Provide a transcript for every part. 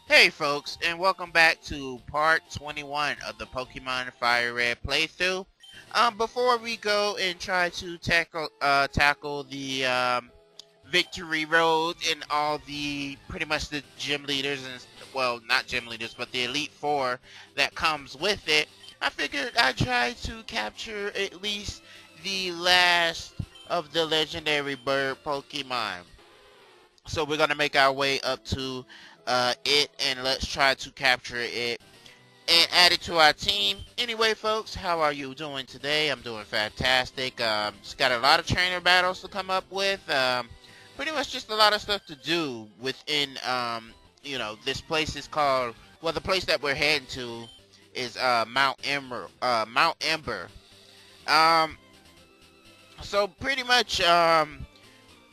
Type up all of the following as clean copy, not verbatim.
Hey folks, and welcome back to part 21 of the Pokemon Fire Red playthrough. Before we go and try to tackle the victory road and all the pretty much the gym leaders and well, not gym leaders, but the Elite Four that comes with it, I figured I'd try to capture at least the last of the legendary bird Pokemon. So we're gonna make our way up to it, and let's try to capture it and add it to our team. Anyway, folks, how are you doing today? I'm doing fantastic. Just got a lot of trainer battles to come up with. Pretty much just a lot of stuff to do within. This place is called. Well, the place that we're heading to is Mount Ember. Mount Ember. Um, so pretty much.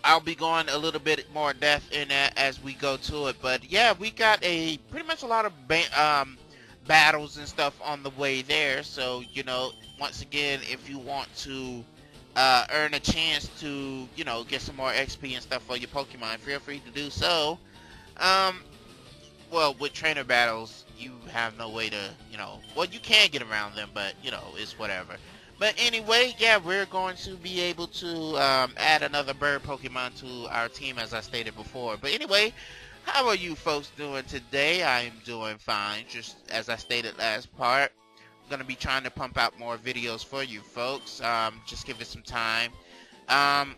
I'll be going a little bit more depth in that as we go to it. But yeah, we got a pretty much a lot of battles and stuff on the way there. So once again, if you want to earn a chance to get some more XP and stuff for your Pokemon, feel free to do so. Um, well, with trainer battles, you have no way to well, you can get around them, but it's whatever. But anyway, yeah, we're going to be able to add another bird Pokemon to our team, as I stated before. But anyway, how are you folks doing today? I'm doing fine, just as I stated last part. I'm going to be trying to pump out more videos for you folks. Just give it some time. Um,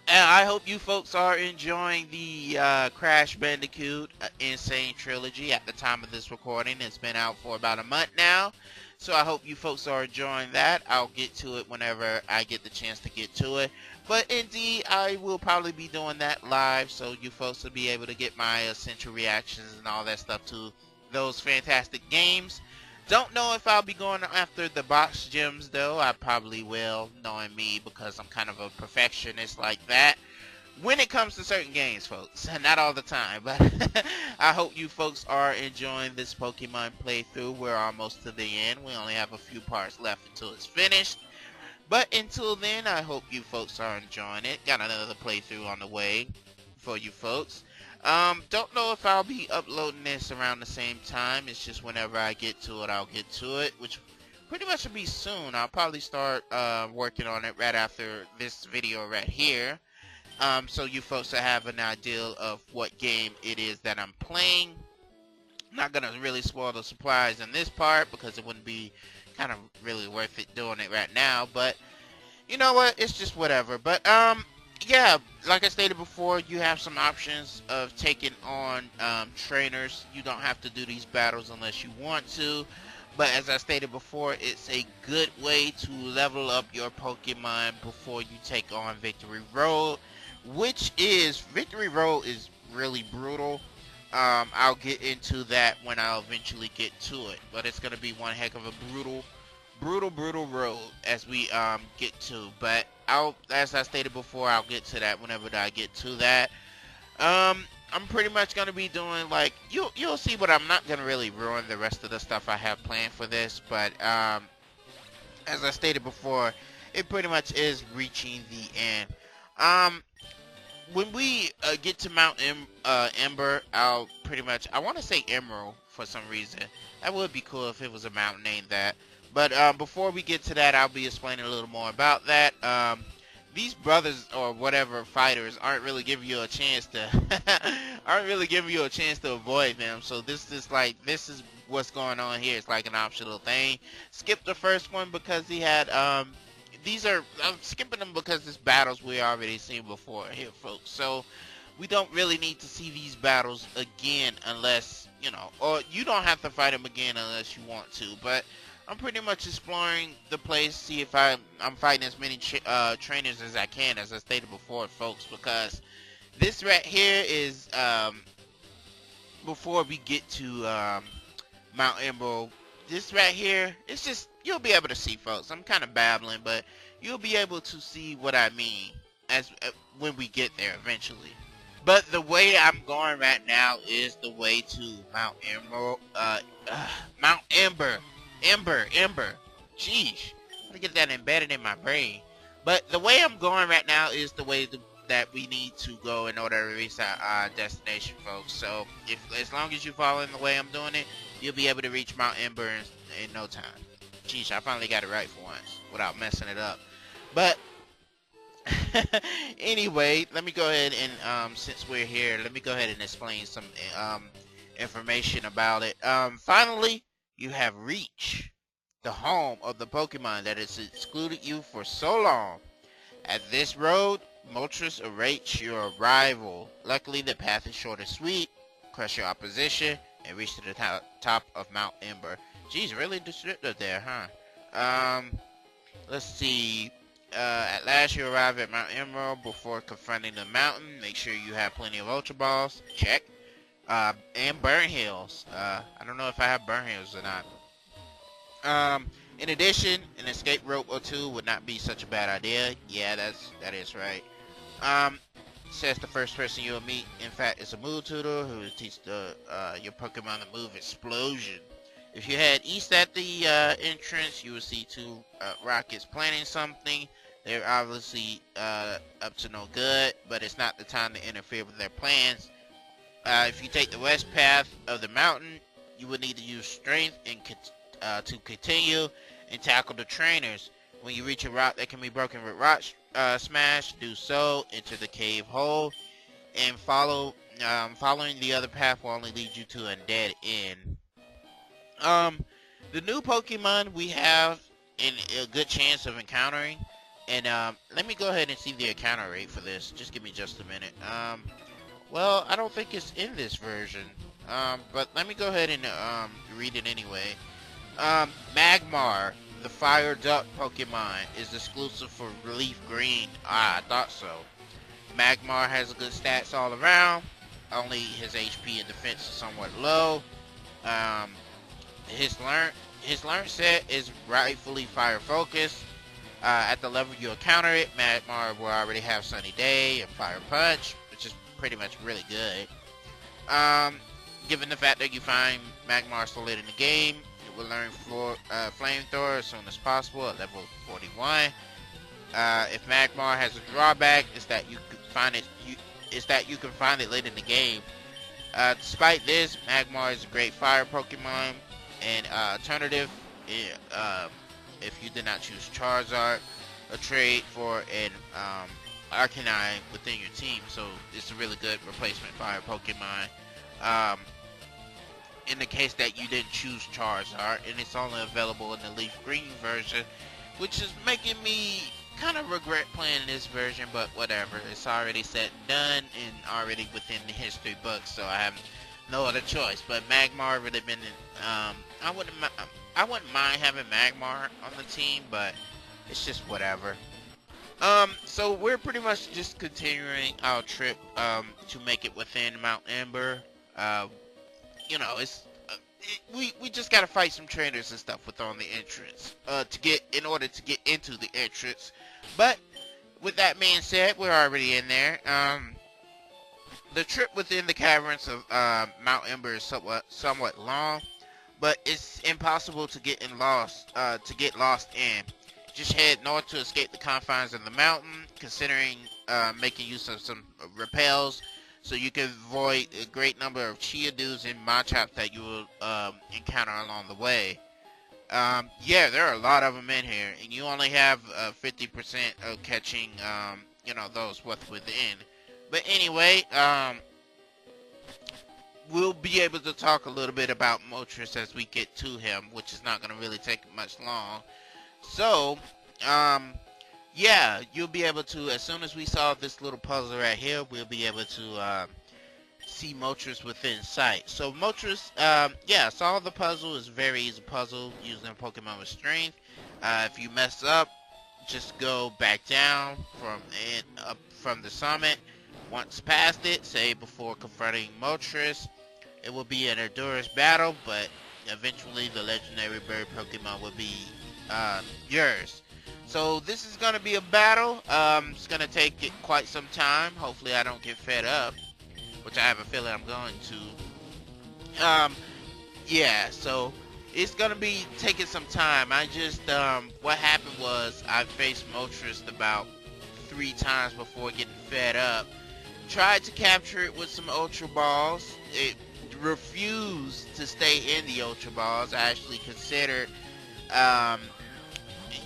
and I hope you folks are enjoying the Crash Bandicoot Insane Trilogy at the time of this recording. It's been out for about a month now. So I hope you folks are enjoying that. I'll get to it whenever I get the chance to get to it. But indeed, I will probably be doing that live, so you folks will be able to get my essential reactions and all that stuff to those fantastic games. Don't know if I'll be going after the box gyms, though. I probably will, knowing me, because I'm kind of a perfectionist like that when it comes to certain games, folks. Not all the time, but I hope you folks are enjoying this Pokemon playthrough. We're almost to the end. We only have a few parts left until it's finished. But until then, I hope you folks are enjoying it. Got another playthrough on the way for you folks. Don't know if I'll be uploading this around the same time. It's just whenever I get to it, I'll get to it, which pretty much will be soon. I'll probably start working on it right after this video right here. So you folks will have an idea of what game it is that I'm playing. I'm not gonna really spoil the surprise in this part because it wouldn't be kind of really worth it doing it right now. But you know what? It's just whatever. But yeah, like I stated before, you have some options of taking on trainers. You don't have to do these battles unless you want to. But as I stated before, it's a good way to level up your Pokemon before you take on Victory Road. Victory Road is really brutal. I'll get into that when I'll eventually get to it. But it's going to be one heck of a brutal road as we get to. But as I stated before, I'll get to that whenever I get to that. I'm pretty much gonna be doing like you'll see, but I'm not gonna really ruin the rest of the stuff I have planned for this. But as I stated before, it pretty much is reaching the end. Um, when we get to Mount Ember, I want to say Emerald for some reason. That would be cool if it was a mountain named that. But before we get to that, I'll be explaining a little more about that. These brothers or whatever fighters aren't really giving you a chance to avoid them. So this is what's going on here. It's like an optional thing. Skip the first one because he had I'm skipping them because it's battles we already seen before here, folks. So we don't really need to see these battles again unless, or you don't have to fight them again unless you want to. But I'm pretty much exploring the place, see if I'm fighting as many trainers as I can, as I stated before, folks, because this right here is, before we get to Mount Emerald, this right here, it's just, you'll be able to see, folks. I'm kind of babbling, but you'll be able to see what I mean as when we get there eventually. But the way I'm going right now is the way to Mount Emerald, Mount Ember. Ember. Jeez. I'm gonna get that embedded in my brain. But the way I'm going right now is the way to that we need to go in order to reach our destination, folks. So as long as you follow in the way I'm doing it, you'll be able to reach Mount Ember in no time. Jeez, I finally got it right for once without messing it up. But anyway, let me go ahead and since we're here, let me go ahead and explain some information about it. Finally, you have reached the home of the Pokemon that has excluded you for so long. At this road, Moltres awaits your arrival. Luckily, the path is short and sweet. Crush your opposition and reach to the top of Mount Ember. Geez, really descriptive there, huh? Let's see. At last, you arrive at Mount Emerald. Before confronting the mountain, make sure you have plenty of Ultra Balls. Check. And Burn Hills. I don't know if I have Burn Hills or not. In addition, an escape rope or two would not be such a bad idea. Yeah, that is right. Says the first person you'll meet, in fact, is a move tutor who will teach your Pokemon the move Explosion. If you head east at the entrance, you will see two rockets planning something. They're obviously up to no good, but it's not the time to interfere with their plans. If you take the west path of the mountain, you will need to use strength and to continue and tackle the trainers. When you reach a rock that can be broken with rock smash, do so. Enter the cave hole and following the other path will only lead you to a dead end. The new Pokemon we have a good chance of encountering, and let me go ahead and see the encounter rate for this. Just give me just a minute. Well, I don't think it's in this version, but let me go ahead and read it anyway. Magmar, the Fire Duck Pokemon, is exclusive for Relief Green. I thought so. Magmar has good stats all around, only his HP and defense is somewhat low. His learn set is rightfully fire focused. At the level you encounter it, Magmar will already have Sunny Day and Fire Punch, which is pretty much really good. Given the fact that you find Magmar so late in the game, it will learn Flamethrower as soon as possible at level 41. If Magmar has a drawback, it's that you can find it late in the game. Despite this, Magmar is a great fire Pokemon and alternative if you did not choose Charizard, a trade for an Arcanine within your team, so it's a really good replacement fire Pokemon. In the case that you didn't choose Charizard, and it's only available in the Leaf Green version, which is making me kind of regret playing this version, but whatever. It's already said and done and already within the history books, so I have no other choice. But Magmar would have been, I wouldn't mind having Magmar on the team, but it's just whatever. So we're pretty much just continuing our trip to make it within Mount Ember. You know, we just gotta fight some trainers and stuff within the entrance in order to get into the entrance. But with that being said, we're already in there. The trip within the caverns of Mount Ember is somewhat long, but it's impossible to get lost in. Just head north to escape the confines of the mountain, considering making use of some repels, so you can avoid a great number of Geodudes and Machops that you will encounter along the way. Yeah, there are a lot of them in here, and you only have 50% of catching, you know, those within. But anyway, we'll be able to talk a little bit about Moltres as we get to him, which is not going to really take much long. So, yeah, you'll be able to, as soon as we solve this little puzzle right here, we'll be able to see Moltres within sight. So Moltres, yeah, solve the puzzle is a very easy puzzle using Pokemon with strength. If you mess up, just go back down from the summit. Once past it, say before confronting Moltres, it will be an endurance battle, but eventually the legendary bird Pokemon will be yours. So this is going to be a battle. It's going to take quite some time. Hopefully I don't get fed up, which I have a feeling I'm going to. Yeah, so it's going to be taking some time. I just, what happened was I faced Moltres about 3 times before getting fed up. Tried to capture it with some Ultra Balls. It refused to stay in the Ultra Balls. I actually considered um,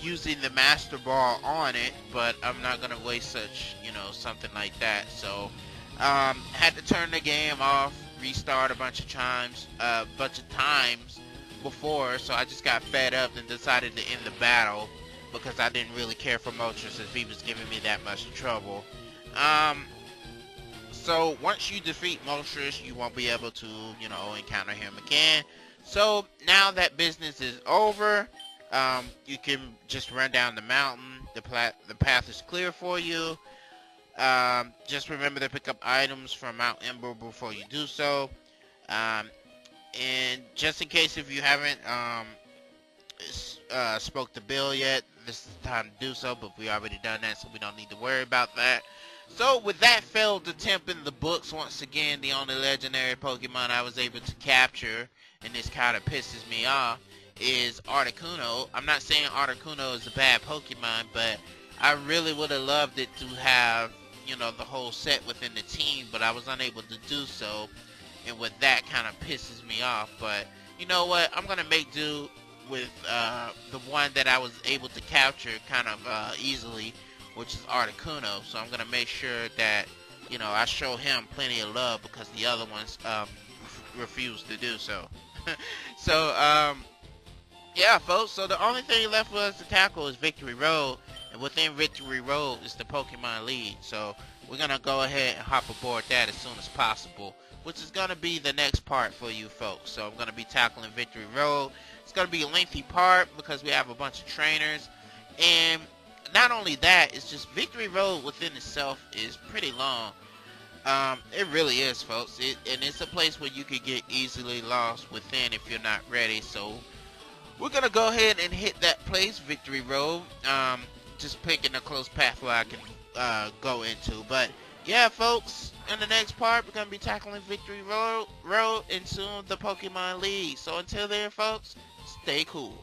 using the Master Ball on it, but I'm not gonna waste such, something like that. So, had to turn the game off, restart a bunch of times, before. So I just got fed up and decided to end the battle because I didn't really care for Moltres as he was giving me that much trouble. So once you defeat Moltres, you won't be able to, encounter him again. So now that business is over, you can just run down the mountain. The path is clear for you. Just remember to pick up items from Mount Ember before you do so. And just in case if you haven't spoke to Bill yet, this is the time to do so, but we already done that, so we don't need to worry about that. So with that failed attempt in the books, once again, the only legendary Pokemon I was able to capture, and this kind of pisses me off, is Articuno. I'm not saying Articuno is a bad Pokemon, but I really would have loved it to have, the whole set within the team, but I was unable to do so, and with that kind of pisses me off. But you know what, I'm going to make do with the one that I was able to capture kind of easily, which is Articuno. So I'm going to make sure that, I show him plenty of love because the other ones refuse to do so. So, yeah, folks, so the only thing left for us to tackle is Victory Road, and within Victory Road is the Pokemon lead. So we're going to go ahead and hop aboard that as soon as possible, which is going to be the next part for you folks. So I'm going to be tackling Victory Road. It's going to be a lengthy part because we have a bunch of trainers, and not only that, it's just Victory Road within itself is pretty long. It really is, folks. And it's a place where you could get easily lost within if you're not ready. So we're going to go ahead and hit that place, Victory Road. Just picking a close path where I can go into. But yeah, folks, in the next part, we're going to be tackling Victory Road and soon the Pokemon League. So until then, folks, stay cool.